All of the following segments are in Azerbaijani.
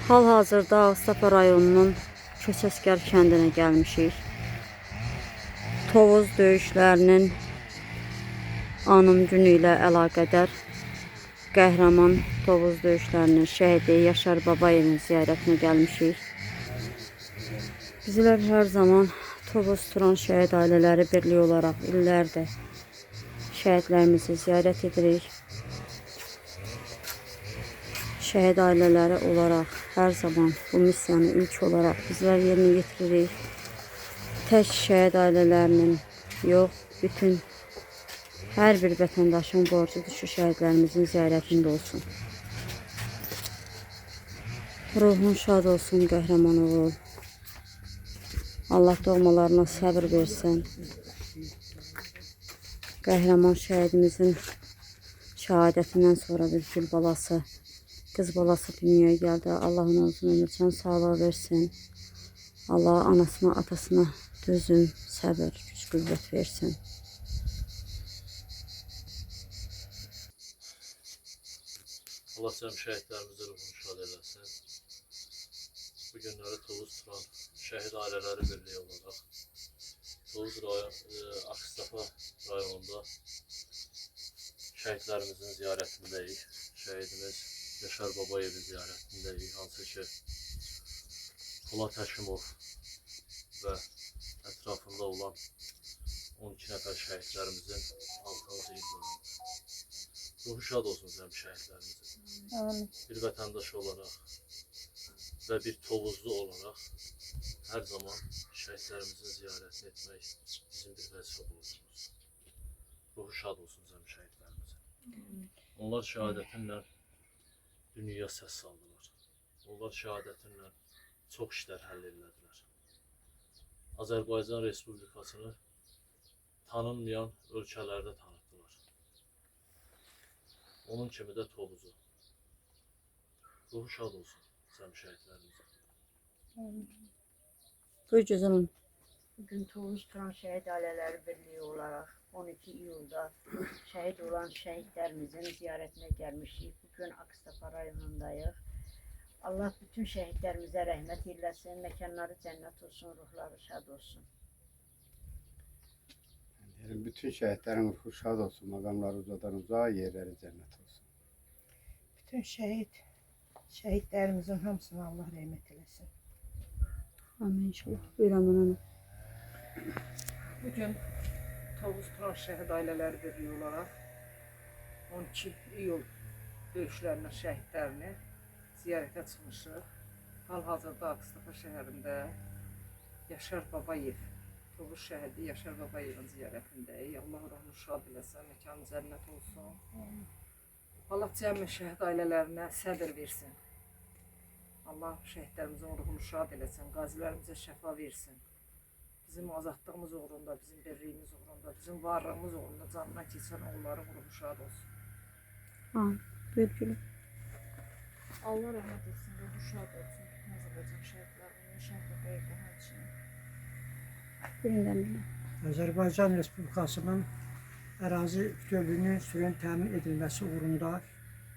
Hal-hazırda Ağstafa rayonunun Köçəskər kəndinə gəlmişik. Tovuz döyüşlərinin anım günü ilə əlaqədar qəhrəman Tovuz döyüşlərinin şəhidi Yaşar Babayevin ziyarətinə gəlmişik. Bizlər hər zaman Tovuz Turan şəhid ailələri birliyi olaraq illərdir şəhidlərimizi ziyarət edirik. Şəhid ailələri olaraq hər zaman bu missiyanı ilk olaraq bizlər yerinə yetiririk. Tək şəhid ailələrinin yox, bütün hər bir vətəndaşın borcudur şu şəhidlərimizin ziyarətində olsun. Ruhun şad olsun qəhrəman oğul. Allah doğmalarına səbir versin. Qəhrəman şəhidimizin şəhadətindən sonra bir gül balası, kız balası dünyaya geldi. Allah ona uzun ömür, can sağlığı versin. Allah anasına, atasına dözüm, səbir, güc, qüvvət versin. Allah cəm şəhidlərimizə ruhunu şad eləsin. Bu günləri Tovuz Turan şəhid ailələri birliyi olaraq Tovuz Ağstafa rayonunda şəhidlərimizin ziyarətindəyik. Şəhidimiz Yaşar Babayevin ziyarətindəyik. Hansı ki Polat Həşimov və ətrafında olan 12 nəfər şəhidlərimizin 6-cı il dönümü. Ruhu şad olsun cəm şəhidlərimizin. Bir vətəndaş olaraq və bir Tovuzlu olaraq hər zaman şəhidlərimizin ziyarətini etmək bizim bir vəzifə borcumuz. Ruhu şad olsun cəm şəhidlərimizin. Onlar şəhadətinlə dünyaya səs saldılar. Onlar şəhadətinlə çox işlər həll elədilər. Azərbaycan Respublikasını tanınmayan ölkələrdə tanıtdılar. Onun kimi də Tovuzu. Ruhu şad olsun cəm şəhidlərimizin. Buyur gözələm. Bugün Tovuz Turan Şəhid Ailələri Birliyi olaraq 12 iyulda şəhid olan şəhidlərimizin ziyarətinə gəlmişik. Bugün Ağstafa rayonundayıq. Allah bütün şəhidlərimizə rəhmət eyləsin, məkanları cənnət olsun, ruhları şad olsun. Bütün şəhidlərin ruhu şad olsun, məqamları uzadan uzağa, yerləri cənnət olsun. Bütün şəhidlərimizin hamısına Allah rəhmət eləsin. Amin inşallah. Buyur aman hanım. Bugün Tovuz Turan Şəhid Ailələri Birliyi olaraq 12 iyul döyüşlərinin şəhidlərini ziyarətə çıxmışıq. Hal-hazırda Ağstafa şəhərində Yaşar Babayev, Tovuz şəhidi Yaşar Babayevin ziyarətindəyik. Allah ruhunu şad eləsin, məkanı cənnət olsun. Allah cəmi şəhid ailələrinə səbir versin. Allah şəhidlərimizin ruhunu şad eləsin, qazilərimizə şəfa versin. Bizim azadlığımız uğrunda, bizim birliyimiz uğrunda, bizim varlığımız uğrunda canına keçən onların ruhu şad olsun. Amin. Buyur gülüm. Allah rəhmət etsin, ruhu şad olsun. Azərbaycan şəhidlərinin, şəhid Bəyəkdə həmçinin. Birindən bilə. Azərbaycan Respublikasının ərazi bütövlüyünün sürən təmin edilməsi uğrunda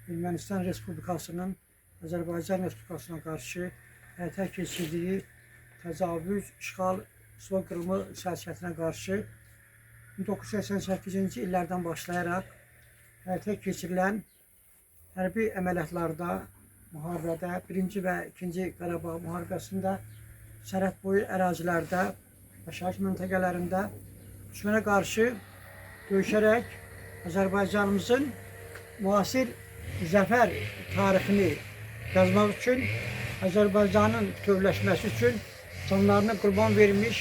Ermənistan Respublikasının Azərbaycan Respublikasına qarşı həyata keçirdiyi təcavüz, işğal, soykırımı siyasətinə qarşı 1988-ci illərdən başlayaraq həyata keçirilən hərbi əməliyyatlarda, müharibədə, 1-ci və 2-ci Qarabağ müharibəsində, sərhəd boyu ərazilərdə, yaşayış məntəqələrində düşmənə qarşı döyüşərək Azərbaycanımızın müasir zəfər tarixini yazmaq üçün, Azərbaycanın bütövləşməsi üçün canlarını qurban vermiş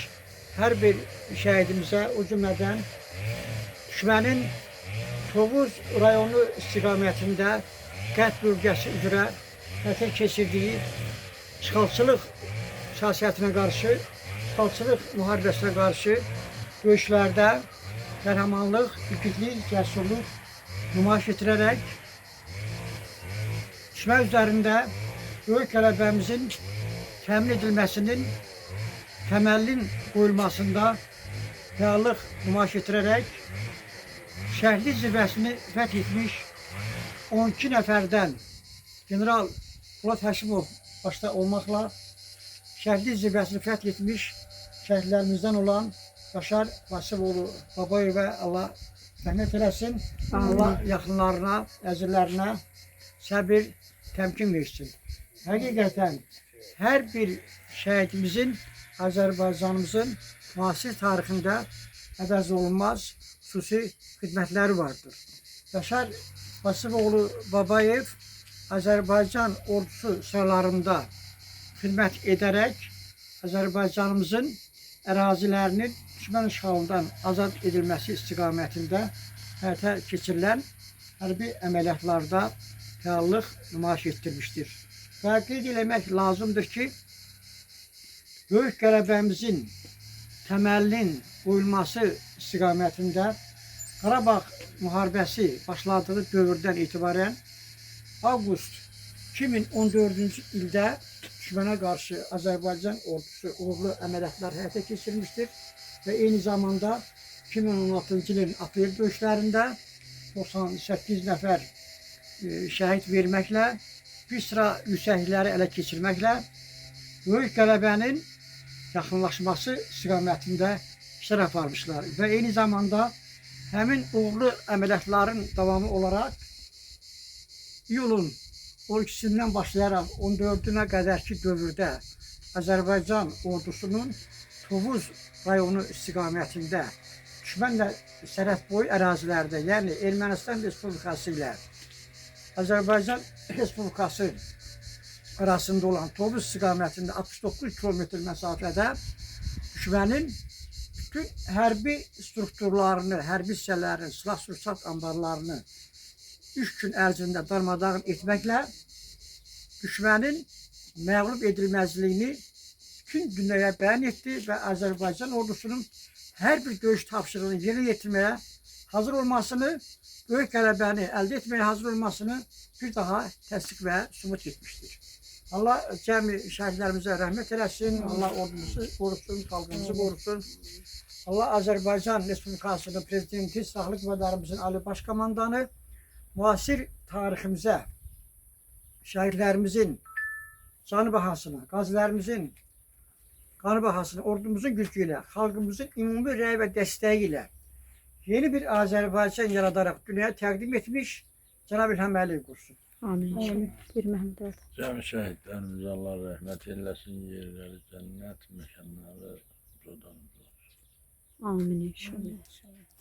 hər bir şəhidimizə, o cümlədən düşmənin Tovuz rayonu istiqamətində qət bölgəsi üzrə həyata keçirdiyi işğalçılıq siyasətinə qarşı, işğalçılıq müharibəsinə qarşı döyüşlərdə qəhrəmanlıq, igidlik, cəsurluq nümayiş etdirərək düşmən üzərində böyük qələbəmizin təmin edilməsinin təməlinin qoyulmasında fəallıq nümayiş etdirərək şəhidlik zirvəsini fəth etmiş 12 nəfərdən General Polat Həşimov başta olmaqla şəhidlik zirvəsini fəth etmiş şəhidlərimizdən olan Yaşar Vasıfoğlu Babayevə Allah rəhmət eləsin. Allah yaxınlarına, əzizlərinə səbir, təmkin versin. Həqiqətən hər bir şəhidimizin, Azərbaycanımızın müasir tarixində əvəz olunmaz xüsusi xidmətləri vardır. Yaşar Vasıfoğlu Babayev Azərbaycan ordusu sıralarında xidmət edərək Azərbaycanımızın ərazilərinin düşmən işğalından azad edilməsi istiqamətində həyata keçirilən hərbi əməliyyatlarda fəallıq nümayiş etdirmişdir. Və qeyd eləmək lazımdır ki, böyük qələbəmizin təməlinin qoyulması istiqamətində Qarabağ müharibəsi başladığı dövrdən etibarən avqust 2014-cü ildə düşmənə qarşı Azərbaycan ordusu uğurlu əməliyyatlar həyata keçirmişdir və eyni zamanda 2016-cı ilin aprel döyüşlərində 98 nəfər şəhid verməklə, bir sıra yüksəklikləri ələ keçirməklə böyük qələbənin yaxınlaşması istiqamətində işlər aparmışlar və eyni zamanda həmin uğurlu əməliyyatların davamı olaraq iyulun 12-sindən başlayaraq 14-ünə qədərki dövrdə Azərbaycan ordusunun Tovuz rayonu istiqamətində düşmənlə sərhəd boyu ərazilərdə, yəni Ermənistan Respublikası ilə Azərbaycan Respublikası arasında olan Tovuz istiqamətində 69 kilometr məsafədə düşmənin bütün hərbi strukturlarını, hərbi hissələrini, silah-sursat anbarlarını 3 gün ərzində darmadağın etməklə düşmənin məğlub edilməzliyini bütün dünyaya bəyan etdi və Azərbaycan ordusunun hər bir döyüş tapşırığını yerinə yetirməyə hazır olmasını, böyük qələbəni əldə etməyə hazır olmasını bir daha təsdiq və sübut etmişdir. Allah cəmi şəhidlərimizə rəhmət eləsin, Allah ordumuzu qorusun, xalqımızı qorusun. Allah Azərbaycan Respublikasının Prezidenti, Silahlı Qüvvələrimizin Ali Başkomandanı müasir tariximizə, şəhidlərimizin canı bahasına, qazilərimizin qanı bahasına, ordumuzun gücü ilə, xalqımızın ümumi rəy və dəstəyi ilə yeni bir Azərbaycan yaradaraq dünyaya təqdim etmiş Cənab İlham Əliyev qursun. Amin. Bir Məhəmməd. Cəmi şəhidlərimizə Allah rəhmət eləsin, yerləri cənnət, məkanları ucadan ucalsın. Amin inşallah.